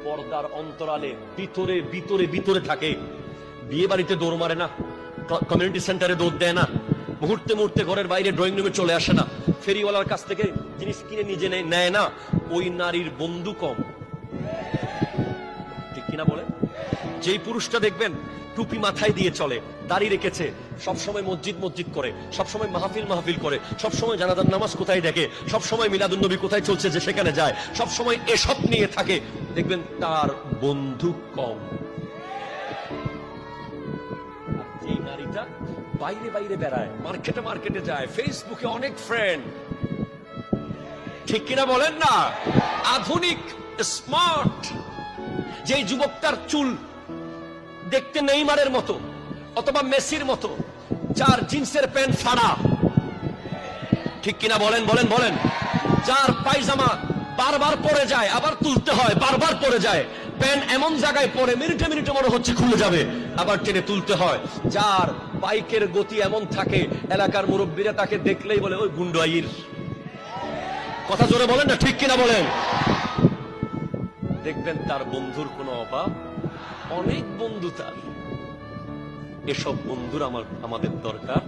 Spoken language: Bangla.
পর্দার অন্তরালে ভিতরে ভিতরে ভিতরে থাকে, বিয়ে বাড়িতে দৌড় মারে না, কমিউনিটি সেন্টারে দৌড় দেয় না, মুহূর্তে মুহূর্তে ঘরের বাইরে ড্রয়িং রুমে চলে আসে না, ফেরিওয়ালার কাছ থেকে জিনিস কিনে নিজে নেয় না, ওই নারীর বন্ধু কম। ঠিক কিনা বলে? যেই পুরুষটা দেখবেন টুপি মাথায় দিয়ে চলে, দাড়ি রেখেছে, সবসময় মসজিদ মসজিদ করে, সবসময় মাহফিল মাহফিল করে, সবসময় জানাজার নামাজ কোথায় দেখে, সবসময় মিলাদুন নবী কোথায় চলছে যে সেখানে যায়, সবসময় এসব নিয়ে থাকে, দেখবেন তার বন্ধু কম। যেই নারীটা বাইরে বাইরে বেড়ায়, মার্কেটে মার্কেটে যায়, ফেসবুকে অনেক ফ্রেন্ড, ঠিক কিনা বলেন না? আধুনিক স্মার্ট, যে যুবকটার চুল দেখতে নেইমারের মতো অথবা মেসির মতো, যার জিন্সের প্যান্ট ফাড়া, ঠিক কিনা বলেন বলেন বলেন, যার পায়জামা বারবার পরে যায় আবার তুলতে হয়, বারবার পরে যায়, প্যান্ট এমন জায়গায় পরে মিনিটে মিনিটে মনে হচ্ছে খুলে যাবে, আবার টেনে তুলতে হয়, যার বাইকের গতি এমন থাকে এলাকার মুরব্বীরা তাকে দেখলেই বলে ওই গুন্ডাইর। কথা জোরে বলেন না, ঠিক কিনা বলেন? দেখবেন তার বন্ধুর কোনো অভাব, অনেক বন্ধু তার। এসব বন্ধুর আমাদের দরকার